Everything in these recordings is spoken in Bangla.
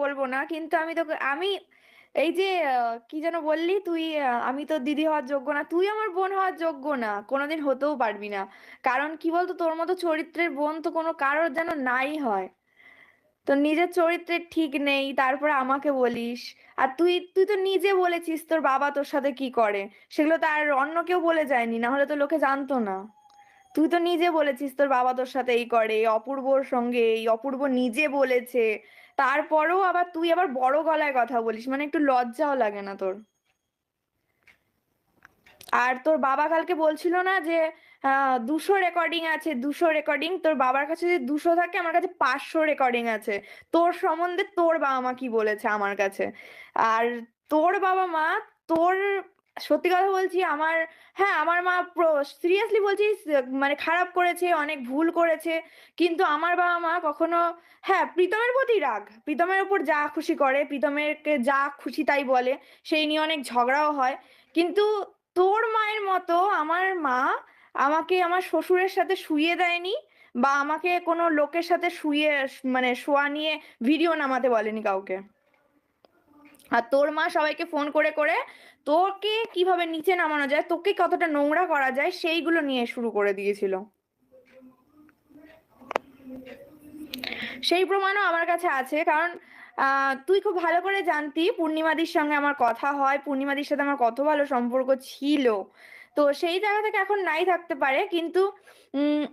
বলবো না, কিন্তু আমি তোকে এই যে কি যেন বললি তুই, আমি তোর দিদি হওয়ার যোগ্য না, তুই আমার বোন হওয়ার যোগ্য না, কোনোদিন হতেও পারবি না। কারণ কি বলতো, তোর মতো চরিত্রের বোন তো কোনো কারোর যেন নাই হয়। তোর নিজের চরিত্রের ঠিক নেই, তারপরে আমাকে বলিস। আর তুই তুই তো নিজে বলেছিস তোর বাবা তোর সাথে কি করে, সেগুলো তো আর অন্য কেউ বলে যায়নি, না হলে তো লোকে জানতো না। তুই তো নিজে বলেছিস তোর বাবা তোর সাথে এই করে, এই অপূর্বর সঙ্গে, এই অপূর্ব নিজে বলেছে। তারপরেও আবার তুই আবার বড় গলায় কথা বলিস, মানে একটু লজ্জাও লাগে না তোর? আর তোর বাবা কালকে বলছিল না যে 200 রেকর্ডিং আছে, 200 রেকর্ডিং, তোর বাবার কাছে যদি 200 থাকে, আমার কাছে 500 রেকর্ডিং আছে তোর সম্বন্ধে, তোর বাবা মা কি বলেছে আমার কাছে। আর তোর বাবা মা, তোর, সত্যি কথা বলছি, আমার, হ্যাঁ আমার মা সিরিয়াসলি বলছি, মানে খারাপ করেছে, অনেক ভুল করেছে, কিন্তু আমার বাবা মা কখনো, হ্যাঁ প্রীতমের প্রতি রাগ, প্রীতমের উপর যা খুশি করে, প্রীতমেরকে যা খুশি তাই বলে, সেই নিয়ে অনেক ঝগড়াও হয়, কিন্তু তোর মায়ের মতো আমার মা আমাকে আমার শ্বশুরের সাথে শুইয়ে দেয়নি, বা আমাকে কোনো লোকের সাথে শুইয়ে, মানে শোয়া নিয়ে ভিডিও নামাতে বলেনি কাউকে। আর তোর মা সবাইকে ফোন করে করে তোকে কিভাবে নিচে নামানো যায়, তোকে কতটা নোংরা করা যায়, সেইগুলো নিয়ে শুরু করে দিয়েছিল। সেই প্রমাণও আমার কাছে আছে, কারণ তুই খুব ভালো করে জানতি পূর্ণিমাদির সঙ্গে আমার কথা হয়, পূর্ণিমাদির সাথে আমার কত ভালো সম্পর্ক ছিল। তো সেই জায়গা থেকে এখন নাই থাকতে পারে, কিন্তু উম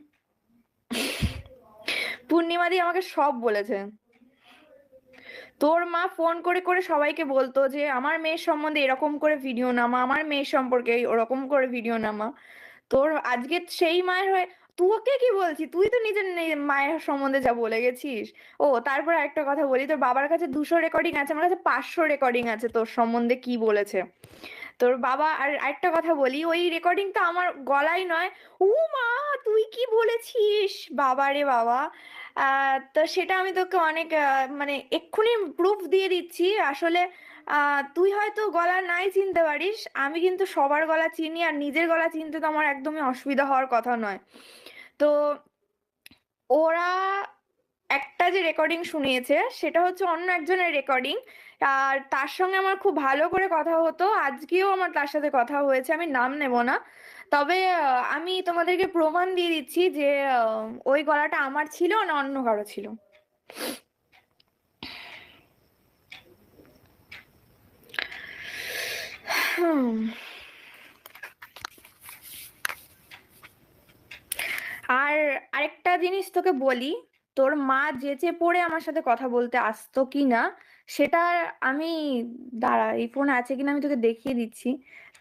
পূর্ণিমাদি আমাকে সব বলেছে। তোর মা ফোন করে করে সবাইকে বলতো যে আমার মেয়ের সম্বন্ধে এরকম করে ভিডিও নামা, আমার মেয়ের সম্পর্কে ওরকম করে ভিডিও নামা। তোর আজকে সেই মায়ের হয়ে তোকে কি বলছি, তুই তো নিজের মায়ের সম্বন্ধে যা বলে গেছিস। ও তারপর একটা কথা বলি, তোর বাবার কাছে 200 রেকর্ডিং আছে, আমার কাছে 500 রেকর্ডিং আছে তোর সম্বন্ধে কি বলেছে তোর বাবা। আর একটা কথা বলি, ওই রেকর্ডিং তো আমার গলায় নয়। ও মা, তুই কি বলেছিস, বাবা রে বাবা! তো সেটা আমি তোকে অনেক মানে এক্ষুনি প্রুফ দিয়ে দিচ্ছি আসলে। তুই হয়তো গলা নাই চিনতে পারিস, আমি কিন্তু সবার গলা চিনি, আর নিজের গলা চিনতে তো আমার একদমই অসুবিধা হওয়ার কথা নয়। তো ওরা একটা যে রেকর্ডিং শুনিয়েছে, সেটা হচ্ছে অন্য একজনের রেকর্ডিং। আর তার সঙ্গে আমার খুব ভালো করে কথা হতো, আজকেও আমার তার সাথে কথা হয়েছে, আমি নাম নেব না। তবে আমি তোমাদেরকে প্রমাণ দিয়ে দিচ্ছি যে ওই গলাটা আমার ছিল না অন্য কারো ছিল। হুম। আর আরেকটা জিনিস তোকে বলি, তোর মা যেচে পড়ে আমার সাথে কথা বলতে আসতো কি না, সেটা আমি, দাঁড়া এই ফোন আছে কিনা আমি তোকে দেখিয়ে দিচ্ছি।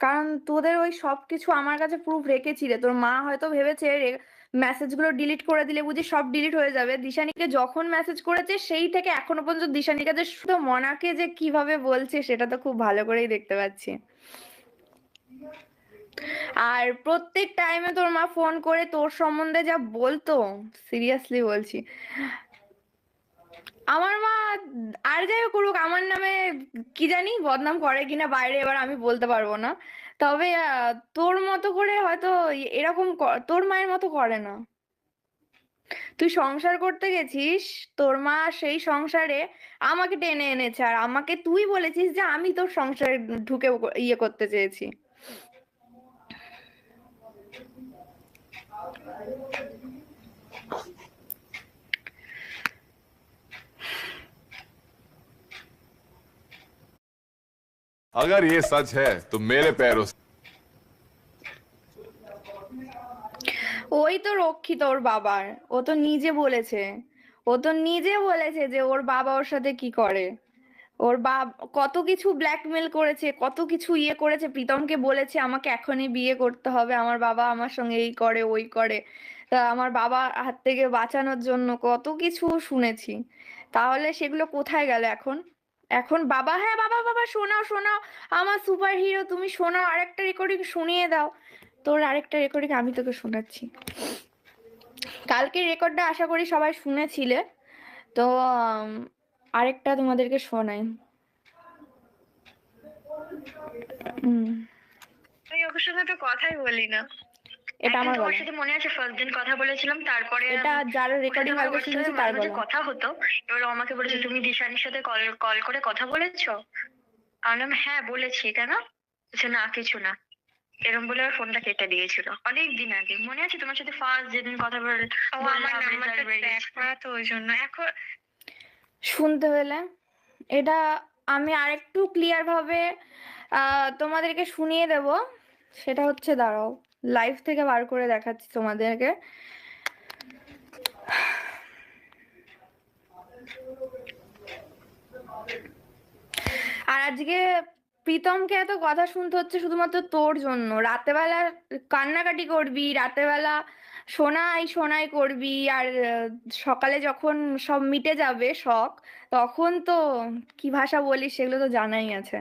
কারণ তোদের ওই সব কিছু আমার কাছে প্রুফ রেখেছি রে, তোর মা হয়তো ভেবেছে মেসেজগুলো ডিলিট করে দিলে বুঝি সব ডিলিট হয়ে যাবে। দিশানিকে যখন মেসেজ করেছে সেই থেকে এখনো পর্যন্ত দিশানির কাছে শুধু মনাকে যে কিভাবে বলছে সেটা তো খুব ভালো করেই দেখতে পাচ্ছি। আর প্রত্যেক টাইমে তোর মা ফোন করে তোর সম্বন্ধে যা বলতো, সিরিয়াসলি বলছি, আমার মা আর যাই করুক আমার নামে কি জানি বদনাম করে কিনা বাইরে, এবার আমি বলতে পারবো না। তবে তোর মতো করে হয়তো এরকম তোর মায়ের মতো করে না। তুই সংসার করতে গেছিস, তোর মা সেই সংসারে আমাকে টেনে এনেছে, আর আমাকে তুই বলেছিস যে আমি তোর সংসারে ঢুকে ইয়ে করতে চেয়েছি। अगर ये सच है तो मेरे पैरों से ওই তো রক্ষী তোর বাবার, ও তো নিজে বলেছে, ও তো নিজে বলেছে যে ওর বাবা ওর সাথে কি করে। ওর বাপ কত কিছু ব্ল্যাকমেল করেছে, কত কিছু ইয়ে করেছে, প্রীতমকে বলেছে আমাকে এখনই বিয়ে করতে হবে, আমার বাবা আমার সঙ্গে এই করে ওই করে। তা আমার বাবা হাত থেকে বাঁচানোর জন্য কত কিছু শুনেছি। তাহলে সেগুলো কোথায় গেল এখন? এখন বাবা, হ্যাঁ বাবা, বাবা শোনাও শোনাও, আমার সুপার হিরো তুমি শোনাও, আরেকটা রেকর্ডিং শুনিয়ে দাও। তোর আরেকটা রেকর্ডিং আমি তোকে শোনাচ্ছি। কালকের রেকর্ডটা আশা করি সবাই শুনেছিলে। তো আরেকটা তোমাদেরকে শোনাই। আমি ওর সঙ্গে তো কথাই বলি না। এটা আমার তোমার গলা। সাথে মনে আছে ফার্স্ট দিন কথা বলেছিলাম, তারপরে এটা যার রেকর্ডিং কালকে শুনেছি তার গলা। কথা হতো, এবার ও আমাকে বলেছে তুমি দিশানির সাথে কল করে কথা বলেছো? আমি বললাম হ্যাঁ বলেছি, কেন? বলছে না কিছু না, এরকম বলে ওর ফোনটা কেটে দিয়েছিল অনেক দিন আগে। মনে আছে তোমার সাথে ফার্স্ট যেদিন কথা বললাম, আমার নাম্বারটা ট্র্যাক করা, তো ওই জন্য এখন শুনতে পেলে? এটা আমি আরেকটু ক্লিয়ার ভাবে তোমাদেরকে শুনিয়ে দেব। সেটা হচ্ছে, দাঁড়াও লাইভ থেকে বার করে দেখাচ্ছি তোমাদেরকে। আর আজকে প্রীতমকে এত কথা শুনতে হচ্ছে শুধুমাত্র তোর জন্য। রাতেবেলা কান্নাকাটি করবি, রাতেবেলা শোনাই শোনাই করবি, আর সকালে যখন সব মিটে যাবে শখ, তখন তো কি ভাষা বলিস সেগুলো তো জানাই আছে।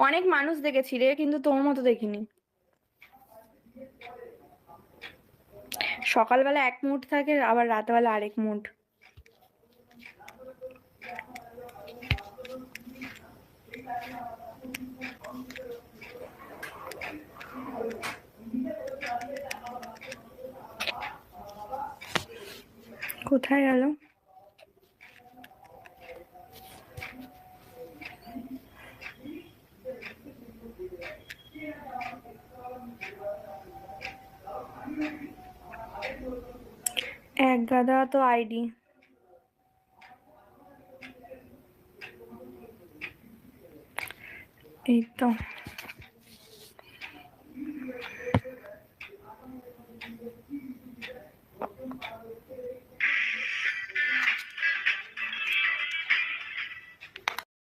অনেক মানুষ দেখেছি রে, কিন্তু তোর মতো দেখিনি। সকালবেলা এক মুড থাকে, আবার রাতবেলা আরেক মুড। কোথায় গেল? এক গাদা তো আইডি। এই তো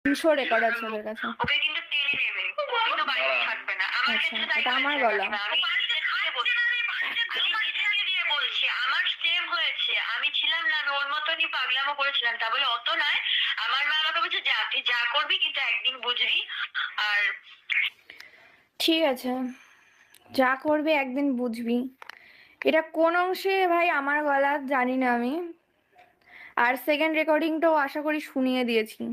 তিনশো রেকর্ড আছে ওদের কাছে। ওকে কিন্তু টেনে নেবে, ও কিন্তু বাড়িতে থাকবে না। আমার আচ্ছা, ক্ষেত্রে তাই এটা আমার হয়েছে। গলা। আমি নিজেকে দিয়ে বলছি, আমার সেম হয়েছে। আমি ছিলাম না, আমি ওর মতনই পাগলামো করেছিলাম। তা বলে অত নয়। আমার মা আমাকে বলছে যা তুই যা করবি কিন্তু একদিন বুঝবি। আর ঠিক আছে, যা করবি একদিন বুঝবি। এটা কোন অংশে ভাই আমার গলা জানি না আমি। আর সেকেন্ড রেকর্ডিংটাও আশা করি শুনিয়ে দিয়েছি।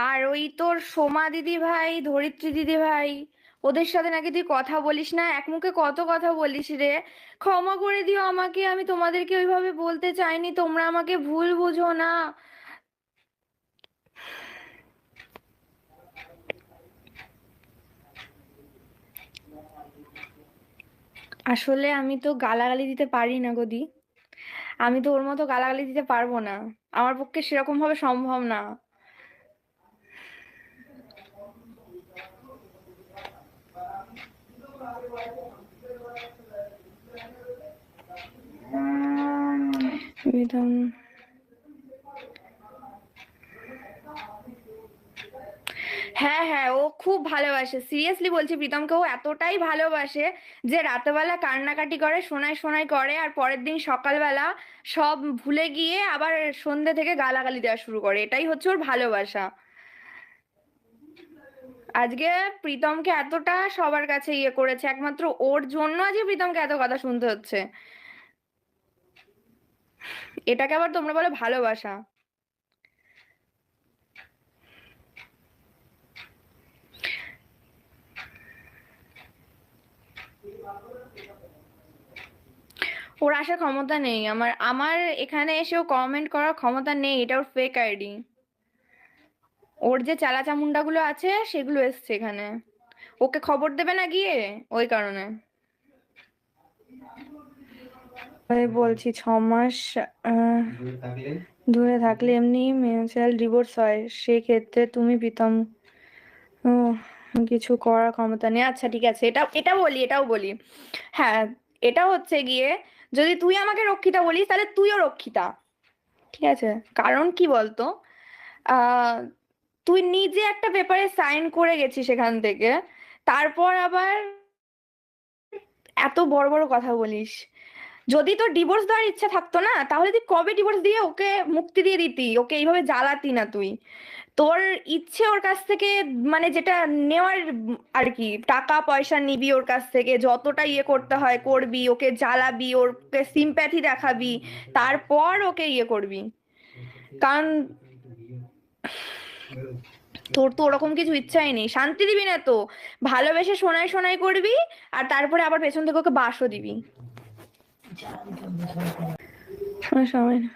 আর ওই তোর সোমা দিদি ভাই, ধরিত্রী দিদি ভাই, ওদের সাথে নাকি তুই কথা বলিস না। এক মুখে কত কথা বলিস রে। ক্ষমা করে দিও আমাকে, আমি তোমাদেরকে ওইভাবে বলতে চাইনি, তোমরা আমাকে ভুল বুঝো না। আসলে আমি তো গালাগালি দিতে পারি না গদি। আমি তো ওর মতো গালাগালি দিতে পারবো না, আমার পক্ষে সেরকম ভাবে সম্ভব না। প্রীতম, হ্যাঁ হ্যাঁ, ও খুব ভালোবাসে, সিরিয়াসলি বলছি, প্রীতমকে ও এতটাই ভালোবাসে যে রাতেবেলা কান্নাকাটি করে, শোনাই শোনাই করে, আর পরের দিন সকালবেলা সব ভুলে গিয়ে আবার সন্ধ্যে থেকে গালাগালি দেওয়া শুরু করে। এটাই হচ্ছে ওর ভালোবাসা। আজকে প্রীতমকে এতটা সবার কাছে ইয়ে করেছে, একমাত্র ওর জন্য আজকে প্রীতমকে এত কথা শুনতে হচ্ছে। এটাকে আবার তোমরা বলে ভালোবাসা? ওর আসার ক্ষমতা নেই, আমার আমার এখানে এসেও কমেন্ট করার ক্ষমতা নেই। এটা ওর ফেক আইডি। ওর যে চালা চামুন্ডা গুলো আছে সেগুলো এসছে এখানে, ওকে খবর দেবে না গিয়ে, ওই কারণে। আমি বলছি 6 মাস দূরে থাকলে এমনি মিউচুয়াল ডিভোর্স হয়, সেক্ষেত্রে তুমি প্রীতম ও কিছু করার ক্ষমতা নেই। আচ্ছা ঠিক আছে, এটাও বলি। হ্যাঁ, এটা হচ্ছে গিয়ে, যদি তুই আমাকে রক্ষিতা বলিস তাহলে তুইও রক্ষিতা, ঠিক আছে? কারণ কি বলতো, আহ তুই নিজে একটা পেপারে সাইন করে গেছিস সেখান থেকে, তারপর আবার এত বড় বড় কথা বলিস। যদি তোর ডিভোর্স দেওয়ার ইচ্ছা থাকতো না, তাহলে তুই কবে ডিভোর্স দিয়ে ওকে মুক্তি দিয়ে দিতি, ওকে এইভাবে জ্বালাতি না তুই। তোর ইচ্ছে ওর কাছ থেকে, মানে যেটা নেওয়ার আর কি, টাকা পয়সা নিবি ওর কাছ থেকে, যতটা ইয়ে করতে হয় করবি, ওকে জ্বালাবি, ওকে সিম্প্যাথি দেখাবি, তারপর ওকে ইয়ে করবি। কারণ তোর তো ওরকম কিছু ইচ্ছাই নেই, শান্তি দিবি না তো, ভালোবেসে সোনাই সোনাই করবি আর তারপরে আবার পেছন থেকে ওকে বাসও দিবি। সময় না।